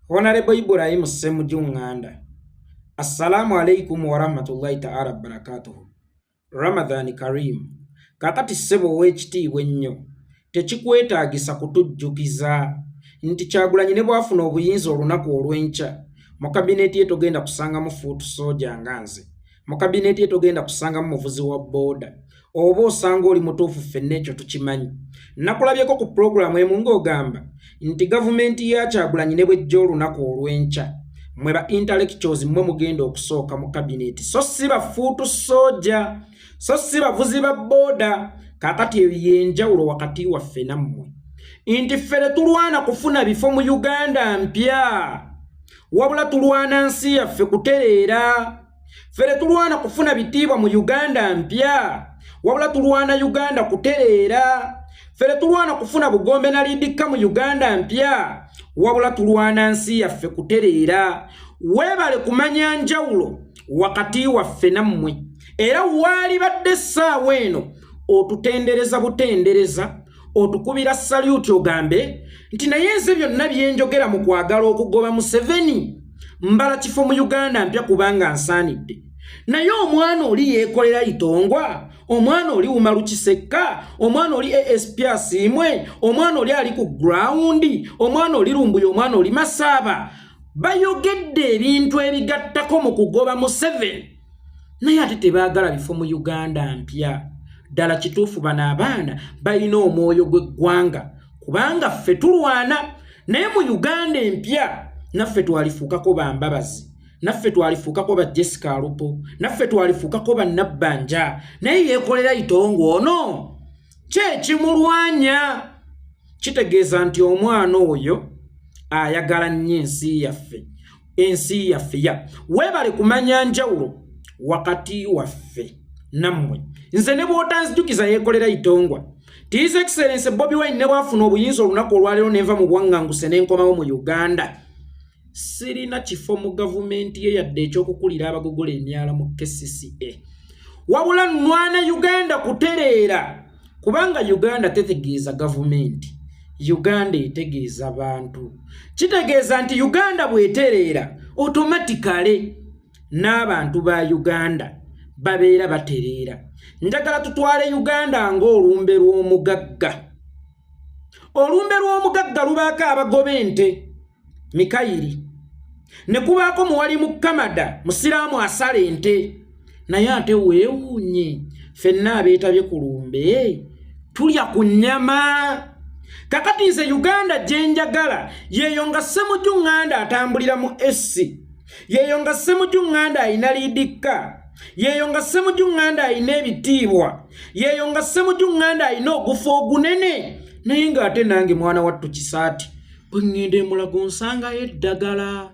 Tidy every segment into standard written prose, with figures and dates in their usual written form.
Honorable Ibrahim Ssemujju Nganda. Assalamu alaikum wa rahmatullahi ta'ala barakatuhu. Ramadan Karim. Kakati sebo wechiti wenyo. Techikwetaagisa kutujjukiza nti Kyagulanyi ne bwafuna obuyinza olunaku olw'enkya mu kabineti etogenda kusangamu fuutu soja nganze, mu kabineti etogenda kusangamu muvuzi wa boda, oba osanga oli mutuufu ffenna ekyo tukimanyi. Nakulabyeko ku programu emu ng'ogamba nti gavumenti ya Kyagulanyi ne bw'ejja olunaku olw'enkya mwe ba intellectuals mmwe mugenda okusooka mu kabineti, so si bafuutu soja, so si bavuzi ba boda. Kakati yenjawulo wakati waffe nammwe nti ffe tulwana kufuna bifo mu Uganda mpya, wabula tulwana nsi yaffe kutereera. Ffe tulwana kufuna bitiibwa mu Uganda mpya, wabula tulwana Uganda kutereera. Ffe tulwana kufuna bugombe na lidika mu Uganda mpya, wabula tulwana nsi yaffe kutereera. Weebale kumanya njawulo wakati waffe nammwe, era waali badde essaawa eno otutendereza butendereza, otukubira salute ogambe nti naye nze byonna byenjogera mu kwagala okugoba Museveni mbala kifo mu Uganda mpya kubanga nsaanidde. Naye omwana oli Yekolera Itongwa, omwana oli Umaru Kisekka, omwana oli ASP Asiimwe, omwana oli ali ku ground, omwana oli Lumbuye, omwana oli Masaba, bayogedde ebintu ebigattako mu kugoba Museveni, naye ate tebaagala bifo mu Uganda mpya. Ddala kituufu bano abaana balina omwoyo gw'eggwanga, kubanga ffe tulwana, naye mu Uganda empya naffe twalifuukako bambabazi, naffe twalifuukako ba Jessica Alupo, naffe twalifuukako ba Nabbanja. Naye Yekolera Itongwa ono kyekimulwanya, kitegeeza nti omwana oyo ayagala nnyo ensi yaffe, ensi yaffe ya. Weebale kumanya njawulo wakati waffe nammwe. Nze ne bw'otanzijukiza Yekolera Itongwa, His Excellency Bobi Wine ne bwafuna obuyinza olunaku olwaleero nenva mu bwaŋŋanguse n'enkomawo mu Uganda, sirina kifo mu gavumenti ye yadde ekyokukulira abagogola emyala mu KCCA, wabula nnwana Uganda kutereera, kubanga Uganda tetegeeza gavumenti, Uganda etegeeza bantu. Kitegeeza nti Uganda bw'etereera automatically n'abantu ba Uganda babeera batereera. Njagala tutwale Uganda ng'olumbe lw'omugagga. Olumbe lw'omugagga lubaako abagoba ente Mikayiri, ne kubaako muwali mu Kamada musiraamu asala ente. Naye ate weewuunye ffenna abeetabye ku lumbe tulya ku nnyama. Kakati nze Uganda gye njagala yeeyo nga Ssemujju Nganda atambulira mu SC, yeeyo nga Ssemujju Nganda ayina lidikka, yeeyo nga Ssemujju Nganda ayina ebitiibwa, yeeyo nga Ssemujju Nganda ayina ogufa ogunene. Naye ng'ate nange mwana wattu Kisaati bwe ŋŋenda e Mulago nsangayo eddagala.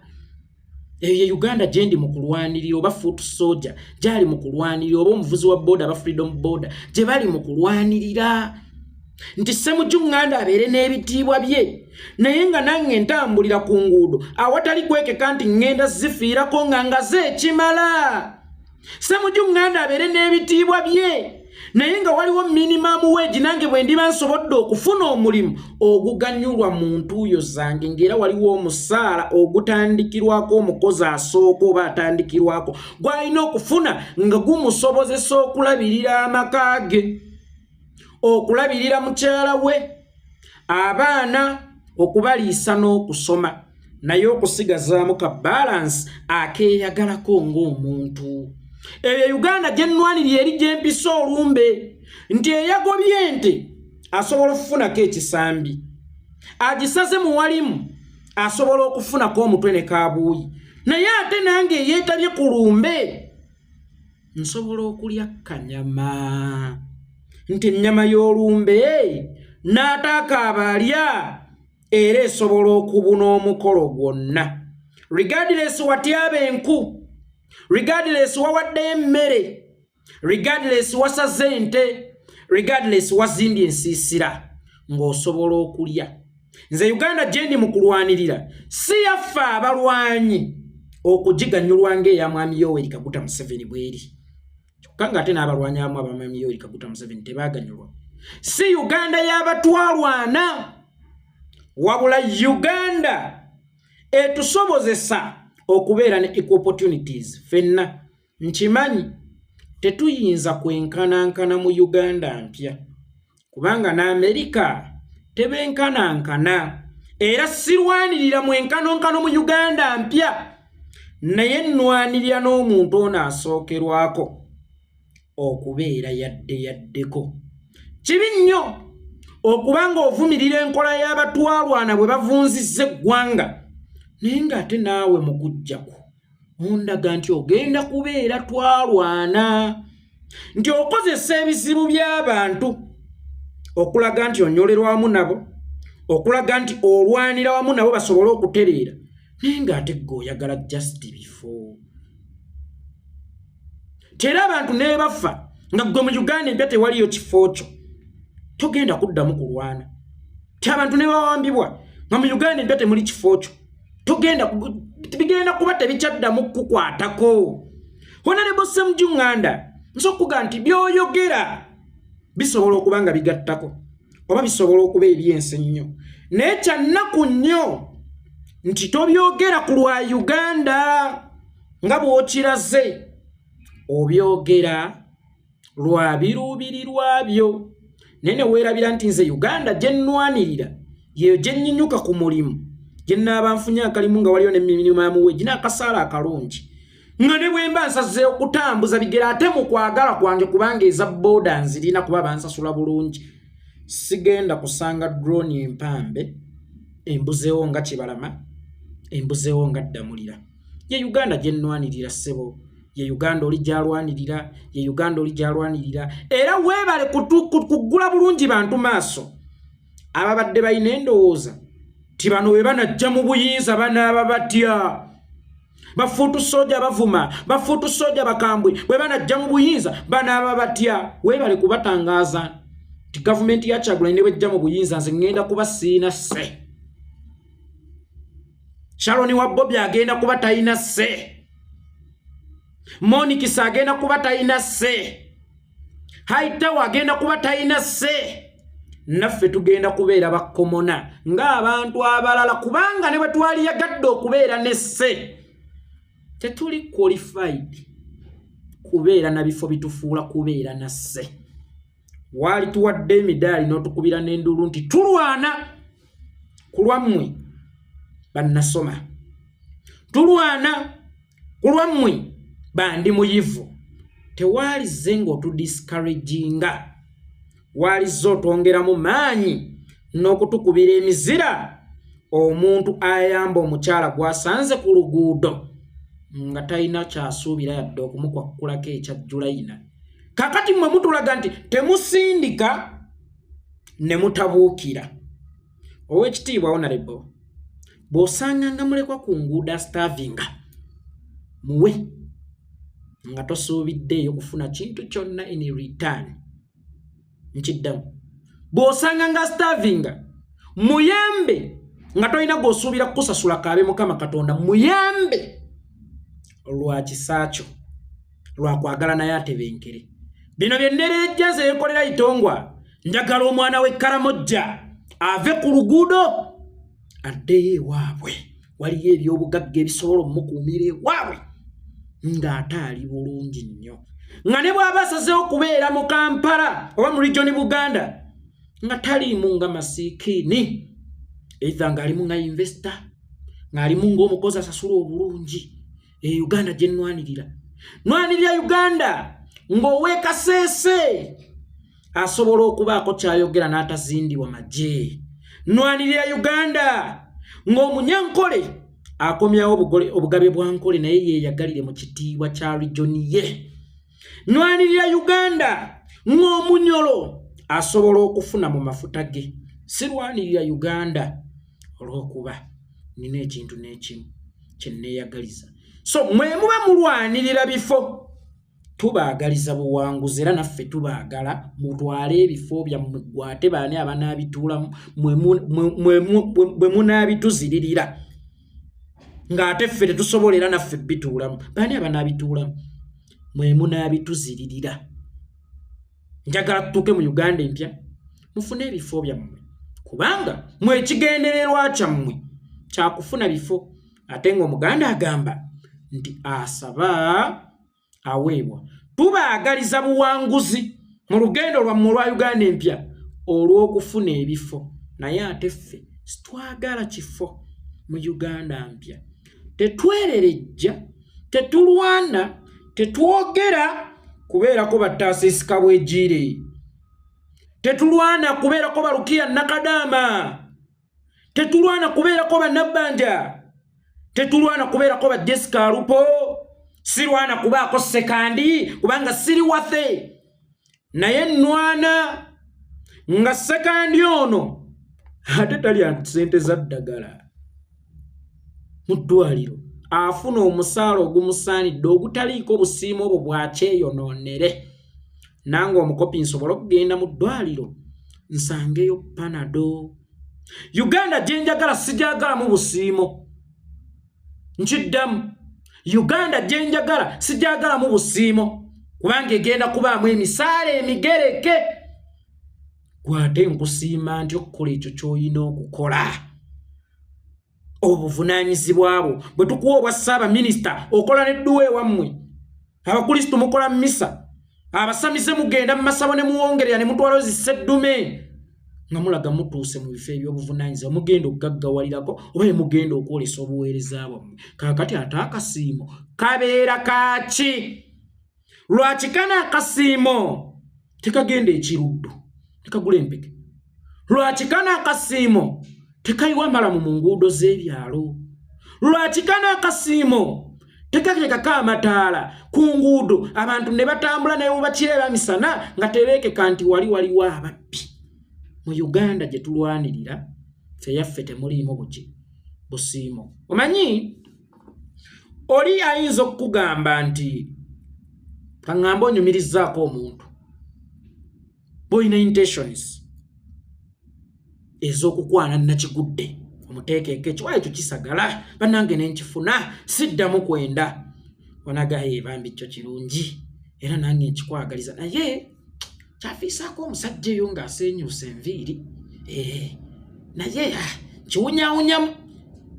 Eyo ye Uganda gye ndi mu kulwanirira, oba foot soldier gy'ali mu kulwanirira, oba omuvuzi wa boda aba freedom boda gye bali mu kulwanirira, nti Ssemujju Nganda abeere n'ebitiibwa bye. Naye nga nange ntambulira ku nguudo awatali kwekeka nti ŋŋenda zifiirako nga ngaze ekimala. Ssemujju Nganda abeere n'ebitiibwa bye, naye nga waliwo minimum wage nange bwe ndiba nsobodde okufuna omulimu oguganyulwa mu ntuuyo zange, ng'era waliwo omusaala ogutandikirwako omukozi asooka oba atandikirwako gw'alina okufuna nga gumusobozesa okulabirira amaka ge, okulabirira mukyala we, abaana okubaliisa n'okusoma, naye okusigazaamu ka balance akeeyagalako ng'omuntu. Eyo Uganda gye nnwanirira eri gye mpisa olumbe nti eyagobye ente asobola okufunako ekisambi, agisaze mu walimu asobola okufunako omutwe ne kaabuuyi. Naye ate nange eyeetabye ku lumbe nsobola okulya kanyama, nti ennyama y'olumbe n'ataaka abalya era esobola okubuna omukolo gwonna, regardless watyaba enku, regardless wawadde emmere, regardless wasaze ente, regardless wazimbye ensiisira, ng'osobola okulya. Nze Uganda gye ndi mu kulwanirira si yaffe abalwanyi okugiganyulwa ng'eya Mwami Yoweri Kaguta Museveni bw'eri, kyokka ng'ate n'abalwanyi abamu aba Mwami Yoweri Kaguta Museveni tebaaganyulwa. Si Uganda y'abatwalwana, wabula Uganda etusobozesa okubeera ne equal opportunities fenna nkimanyi tetuyinza kwenkanankana mu Uganda mpya kubanga na Amerika tebenkanankana era sirwanirira mwenkanonkano mu Uganda mpya naye nnwanirira n'omuntu ono asookerwako okubeera yaddeko kibi nnyo okubanga ovumirira enkola y'abatwalwana bwe bavunzizza eggwanga naye ng'ate naawe mu kujjako ondaga nti ogenda kubeera twalwana nti okozesa ebizibu by'abantu okulaga nti onyolerwa wamu nabo okulaga nti olwanira wamu nabo basobole okutereera naye ng'ate gwe oyagala just before tera abantu ne bafa nga gwe mu Uganda empya tewaliyo kifo kyo togenda kuddamu kulwana ti abantu ne bawambibwa nga mu Uganda empya temuli kifo kyo bigenda kuba tebikyaddamu kukwatako Honorable Ssemujju Nganda nsokuga nti byoyogera bisobola okuba nga bigattako oba bisobola okuba ebyensi nnyo naye kyannaku nnyo nti tobyogera ku lwa Uganda nga bw'okiraze obyogera lwa biruubirirwa byo naye ne weerabira nti nze Uganda gye nnwanirira yeyo gye nnyinyuka ku mulimu gye nnaaba nfunye akalimu nga waliyo n'emirimu yamuweegi n'akasaala akalungi nga ne bwe mba nsazeeyo okutambuza bigera ate mu kwagala kwange kubanga eza booda nzirina kuba bansasula bulungi sigenda kusanga drone empambe embuzeewo nga Kibalama embuzeewo nga Ddamulira ye Uganda gye nnwanirira ssebo ye Uganda oli gyalwanirira ye Uganda oli gyalwanirira era weebale kuggula bulungi bantu maaso ababadde balina endowooza ti bano we banajja mu buyinza banaaba batya bafuutu soja bavuma bafuutu soja bakambwe bwe banajja mu buyinza banaaba batya weebale kubatangaaza ti gavumenti ya Kyagulanyi ne bwejja mu buyinza nze ngenda kuba siina sse Shaloni wa Bobi agenda kuba talina sse Monikisa agenda kuba talina sse Haitawa agenda kuba talina sse naffe tugenda kubeera bakomona ng'abantu abalala kubanga ne bwe twali yagadde okubeera ne sse tetuli qualified kubeera na bifo bitufuula kubeera na sse wali tuwadde emidaali n'otukubira n'enduulu nti tulwana ku lwammwe bannasoma tulwana ku lwammwe bandi muyivu tewalize ng'otudiscouraginga walize otwongeramu maanyi n'okutukubira emizira omuntu ayamba omukyala gwasanze ku luguudo nga talina kyasuubira yadde okumukwakulako ekyajjulayina kakati mmwe mutulaga nti temusindika ne mutabuukira ow'ekitiibwa Honorable bw'osanga nga mulekwa ku nguudo starvinga muwe nga tosuubiddeeyo kufuna kintu kyonna in return nkiddamu bw'osanga nga starvinga muyambe nga tolina gw'osuubira kukusasula kaabe Mukama Katonda muyambe lwa kisaakyo lwa kwagala naye atebenkere bino bye nnereejja nze Yekolera Itongwa njagala omwana we Karamojja ave ku luguudo addeyo ewaabwe waliyo ebyobugagga ebisobola omukuumira ewaabwe ng'ate ali bulungi nnyo nga ne bw'aba asazeewo okubeera mu Kampala oba mu region Buganda nga taliimu nga masiikiini eitha ng'alimu nga investor ng'alimu ng'omukozi asasula obulungi Uganda gye nnwanirira Uganda ng'ow'ekaseese asobola okubaako kyayogera n'atazindibwa magye nnwanirira Uganda ng'omunyankole akomyawo obugabe bwa nkole naye yeeyagalire mu kitiibwa kya regioni ye nnwanirira Uganda ng'omunyolo asobola okufuna mu mafuta ge sirwanirira Uganda olw'okuba nina ekintu n'ekimu kye nneeyagaliza so mwe muba mulwanirira bifo tubaagaliza buwanguzi era naffe tubaagala mutwale ebifo byammwe gwate baani abanaabituulamu bwe munaabituziririra ng'ate ffe tetusobola era naffe bituulamu baani abanaabituulamu mwe munaabituziririra njagala tutuuke mu Uganda empya mufune ebifo byammwe kubanga mwe ekigendererwa kyammwe kyakufuna bifo ate ng'Omuganda agamba nti asaba aweebwa. Tubaagaliza buwanguzi mu lugendo lwammwe olwa Uganda empya olw'okufuna ebifo, naye ate ffe sitwagala kifo mu Uganda mpya. Tetwererejja, tetulwana, tetwogera kubeerako battaasisika bw'ejjiire. Tetulwana kubeerako Balukiya Nakadaama. Tetulwana kubeerako Bannabbanja. Tetulwana kubeerako ba Jessica Alupo. Sirwana kubaako Sekandi kubanga siri wathe. Naye nnwana nga Sekandi ono ate talya ssente za ddagala mu ddwaliro, afuna omusaala ogumusaanidde ogutaliiko busiimo obwo bwakyeyonoonere. Nange omukopi nsobola okugenda mu ddwaliro nsangeyo Panado. Uganda gye njagala sigyagalamu busiimo. Nkiddamu, Uganda gye njagala sigyagalamu busiimo kubanga egenda kubaamu emisaala emigereke. Gwate nkusiima nti okukola ekyo ky'olina okukola. Obuvunaanyizibwa bwo bwe tukuwa obwa Ssaabaminisita okola n'edduwa ewammwe. Abakristo mukola mmisa, abasamize mugenda mu masabo ne muwongerera ne mutwala zisseddume nga mulaga mutuuse mu bifo eby'obuvunaanyizibwa mugenda okugaggawalirako oba mugenda okwolesa obuweereza bwammwe. Kaakati ate akasiimo kabeera kaaki? Lwaki kana akasiimo tekagenda ekiruddu tekagula empeke? Lwaki kana akasiimo tekayiwa malamu mu nguudo z'ebyalo? Lwaki kana akasiimo tekateekako amataala ku nguudo abantu ne batambula naye bakireba misana nga tebeekeka nti wali waliwo ababbi? Mu Uganda gye tulwanirira ffe yaffe temuliimu busiimo. Omanyi oli ayinza okukugamba nti kaŋŋamba onyumirizaako omuntu bw'olina intentions ez'okukwana nakigudde omuteekeeko ekiwayo ekyo kisagala bannange nenkifuna siddamu kwenda onagaye bambi kyo kirungi era nange nkikwagaliza naye kyafiisaako omusajja eyo ng'aseenyuusa enviiri naye kiwunyaawunyamu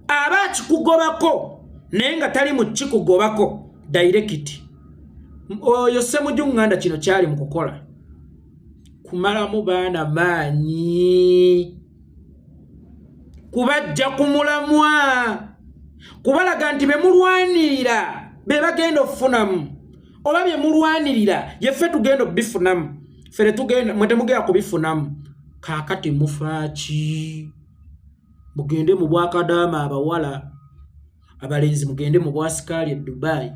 aba akikugobako naye nga tali mu kikugobako direct. Oyo Ssemujju Nganda kino kyali mu kukola kumalamu baana maanyi, kubajja ku mulamwa, kubalaga nti be mulwanirira be bagenda okufunamu oba bye mulwanirira yeffe tugenda okubifunamu. Fere tugenda mwe temugenda kubifunamu. Kaakati mufaaki? Mugende mu Bwakadaama abawala abalenzi, mugende mu bwasikaali e Dubai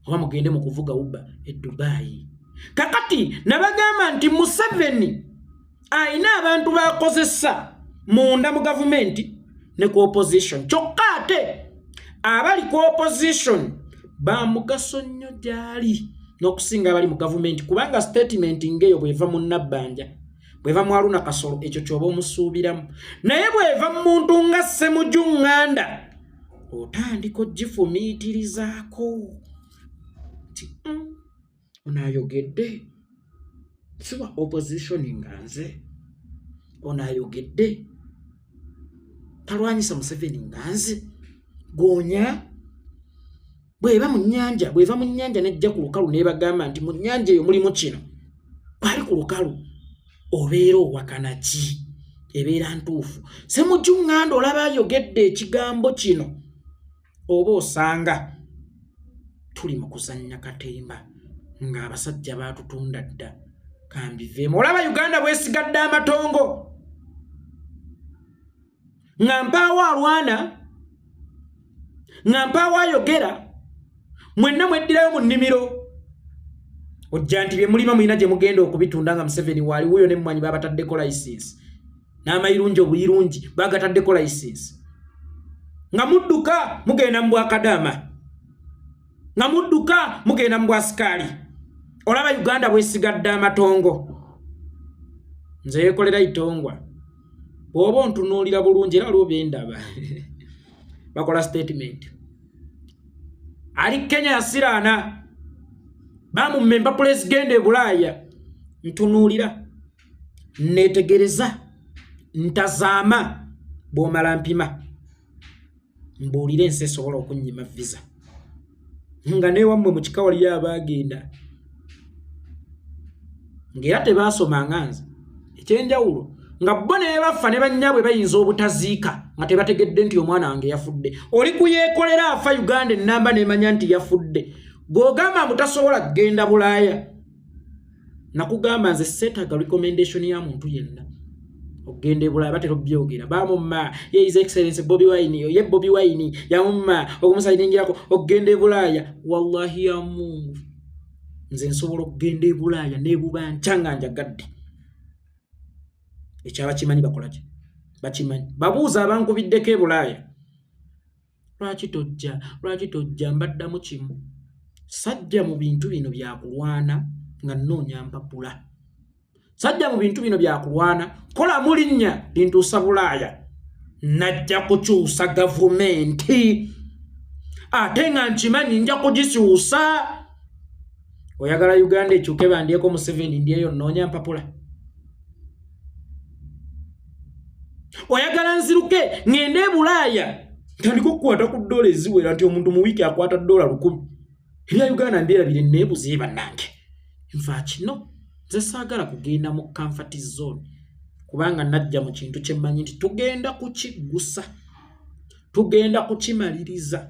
oba mugende mu kuvuga Uber e Dubai. Kakati nabagamba nti Museveni ayina abantu bakozesa munda mu gavumenti ne ku opposition. Kyokka ate abali ku opposition ba mugaso nnyo gyali n'okusinga abali mu gavumenti kubanga statement ngeyo bweva mu Nabbanja bweva mu Aruna Kasolo ekyo kyoba omusuubiramu. Naye bweva mu muntu nga Ssemujju Nganda otandika ogifumiitirizaako ti onayogedde siwa opposition nganze, onayogedde talwanyisa Museveni nganze gonya. Bweva mu nnyanja nejja ku lukalu nebagamba nti mu nnyanja eyo mulimu kino, bali ku lukalu obeera owakana ki? Ebeera ntuufu? Ssemujju Nganda olaba ayogedde ekigambo kino oba osanga tuli mu kuzannya katemba ng'abasajja baatutunda dda kambiveemu. Olaba Uganda bwesigadde amatongo nga mpaawo alwana nga mpaawo ayogera mwenna mweddirayo mu nnimiro ojja nti bye mulima mulina gye mugenda okubitunda nga Museveni waaliwo oyo ne mmanyi babataddeko license n'amayirungi obuyirungi bagataddeko license nga mudduka mugenda mu Bwakadaama nga mudduka mugenda mu bwasikaali. Olaba Uganda bwesigadde amatongo. Nze Yekolera Itongwa bw'oba ontunuulira bulungi era lwo bendaba bakola statement ali Kenya yasiraana bamumemba president e Bulaaya ntunuulira netegereza ntazaama bw'omala mpima mbuulire ensi esobola okunnyima visa nga newammwe mu kika waliyo abaagenda ng'era tebaasomanga nze ekyenjawulo nga bo ne bafa ne bannyaabwe bayinza obutaziika nga tebategedde nti omwana wange yafudde oli ku Yekolera afa Uganda ennamba n'emanya nti yafudde g'ogamba mutasobola kugenda Bulaaya nakugamba nze seetaaga recommendation ya muntu yenna okugenda e Bulaaya batera obyogera bamumma ye his excellence Bobi Wine yamumma okumusayiningirako okugenda e Bulaaya wallahi ya Mungu nze nsobola okugenda e Bulaaya nebuba nkyanga njagadde ekyaba kimanyi bakolaki bakimanyi babuuza abankubiddeko e Bulaaya lwaki tojja mbaddamu kimu sajja mu bintu bino byakulwana nga nnoonya mpapula sajja mu bintu bino byakulwana kola mulinnya lintuusa Bulaaya najja kukyusa gavumenti ate nga nkimanyi nja kugikyusa oyagala Uganda ekyuke bandyeko Museveni ndyeyo nnoonya mpapula oyagala nziruke ngende e Bulaaya ntandika okukwata ku dola eziwera nti omuntu mu wiiki akwata dola 1,000 ebya Uganda mbyerabire neebuze bannange nva kino nze saagala kugenda mu comfort zone kubanga najja mu kintu kyemmanyi nti tugenda kukiggusa tugenda kukimaliriza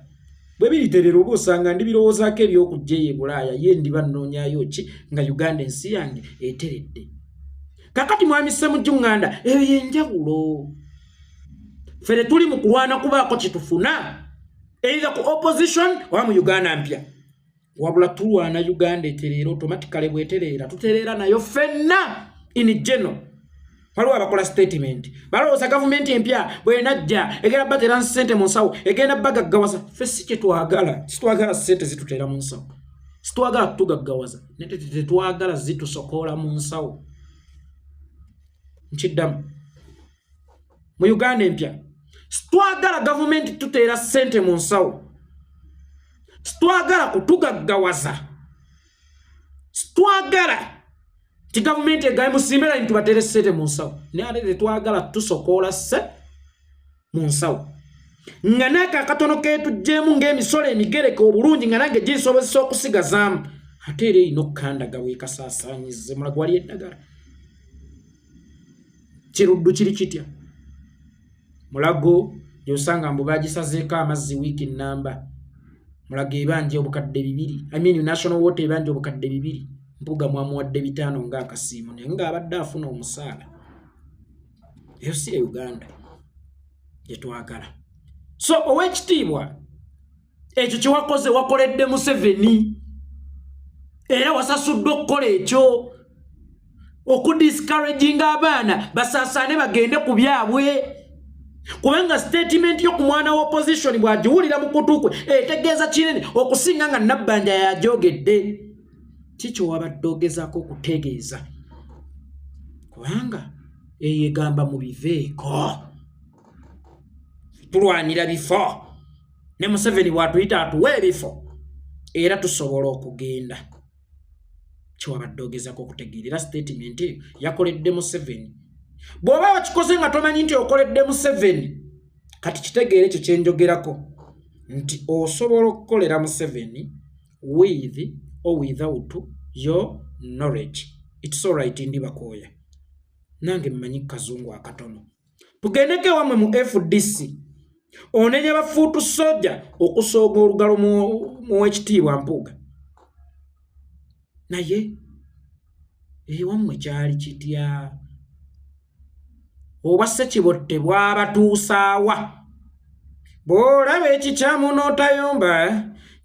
bwe biriterera oba osanga ndibirowoozaako ebyokujja e Bulaaya ye ndiba nnoonyaayo ki nga Uganda ensi yange eteredde kakati mwami Ssemujju Nganda eyo yenjawulo fere tuli mu kulwana kubaako kitufuna either ku opposition oba mu Uganda mpya wabula tulwana Uganda etereera automatically bwetereera tutereera nayo fenna in general waliwo abakola statement balowooza gavumenti empya bwenajja egenda batera ssente mu nsawo egenda bagaggawaza ffe si kyetwagala situwagala ssente zituteera mu nsawo situwagala tutugaggawaza tetwagala zitusokoola mu nsawo nkiddamu mu Uganda empya situwagala gavumenti tuteera ssente mu nsawo situwagala kutugaggawaza situwagala ti gavumenti egaye musimbera nti batere ssente mu nsawo naye ate tetwagala tusokoola sse mu nsawo nga naaka akatono keetuggyemu ng'emisolo emigereke obulungi nga nange ginsobozesa okusigazaamu ate era erina okukandaga weekasaasaanyize mulago wali eddagala kiruddu kiri kitya mulago gyosanga mbu bagisazeeko amazzi wiiki nnamba mulago ebanja obukadde 2 national water ebanja obukadde 2 mpuga mwamuwadde 5 ng'akasiimo naye ng'abadde afuna omusaala eyo si ya Uganda gyetwagala so ow'ekitiibwa ekyo kyewakoze wakoledde Museveni era wasasuddwa okukola ekyo okudiscouraginga abaana basaasaane bagende ku byabwe kubanga statement yo ku mwana wa opposition bw'agiwulira mu kutukwe etegeeza kinene okusinga nga Nabbanja yagyogedde kikyo wabadde ogezaako okutegeeza kubanga eyo egamba mu biveeko tulwanira bifo ne Museveni bw'atuyita atuwe ebifo era tusobola okugenda kiwabadde ogezaako okutegeerera statement eyo yakoledde Museveni bw'oba wakikoze nga tomanyi nti okoledde Museveni kati kitegeere ekyo kyenjogerako nti osobola okukolera Museveni with or without your knowledge it's all right ndi bakooya nange mmanyi kazungu akatono tugendeko ewammwe mu FDC onenya bafuutu soja okusooga olugalo mu wekitiibwa Mpuuga naye ewammwe kyali kitya oba Ssekibotte bw'abatuusaawa bw'olaba ekikyamu n'otayomba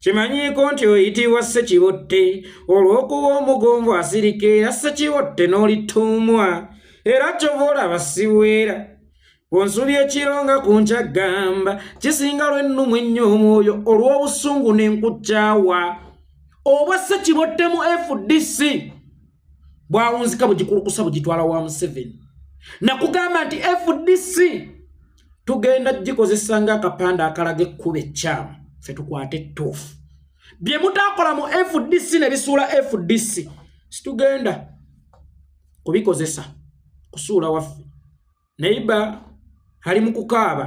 kimanyiiko nti oyitibwa Ssekibotte olw'okuba omugonvu asirika era Ssekibotte n'olituumwa era kyova olaba siweera bw'onsubya ekironga ku nkyagamba kisinga lw'ennumu ennyo omwoyo olw'obusungu n'enkuccaawa oba Ssekibotte mu FDC bw'awunzika bugikulukusa bugitwala wa Museveni nakugamba nti FDC tugenda gikozesa ng'akapande akalaga ekkuba ekyamu ffe tukwate ettuufu bye mutaakola mu FDC ne bisuula FDC situgenda kubikozesa kusuula waffe neiba ali mu kukaaba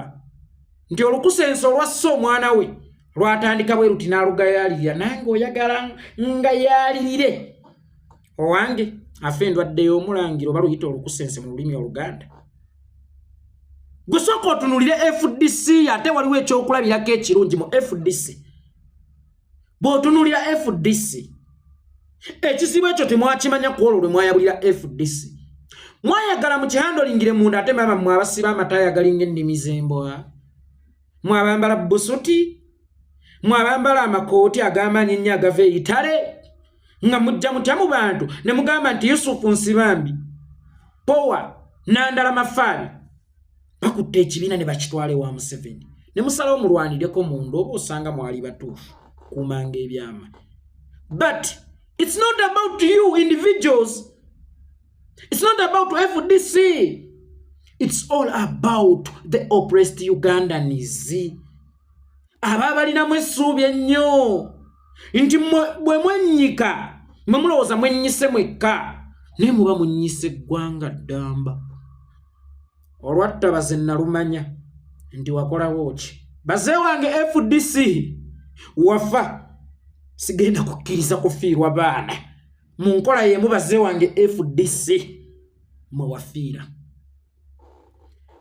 nti olukusenso lwassa omwana we lwatandika bwe luti n'alugayaalirira nange oyagala nga yaalirire owange afe endwadde y'omulangiro baluyita olukusense mu lulimi Oluganda. Gwe sooka otunulire FDC ate waliwo ekyokulabirako ekirungi mu FDC. Bw'otunuulira FDC ekizibu ekyo temwakimanya ku olwo lwe mwayabulira FDC. Mwayagala mu kihandolingire munda ate mama mmwe abasiba amatayagalinga ennimi z'embwa. Mwabambala busuti, mwabambala amakooti ag'amaanyi ennyo agava eyitale nga mujja mutya mu bantu ne mugamba nti Yusufu Nsibambi Powa Nandala Mafaali bakutte ekibiina ne bakitwala ewa Museveni ne musalawo mulwanireko munda oba osanga mwali batuufu kumanga ebyama. But it's not about you individuals. It's not about FDC. It's all about the oppressed Ugandans. Ababalina mwesuubi ennyo nti bwe mwennyika mwe mulowooza mwennyise mwekka naye muba munnyise eggwanga ddamba. Olwatta baze nalumanya nti wakolawo ki. Baze wange FDC wafa sigenda kukkiriza kufiirwa baana mu nkola y'emu. Baze wange FDC mwe wafiira.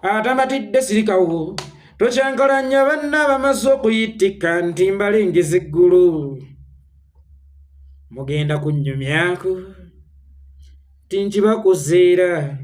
Atamatidde sirikawo tokyankalanya banna bamaze okuyitika nti mbalingiza eggulu mugenda kunnyumyako ti nkibakuzeera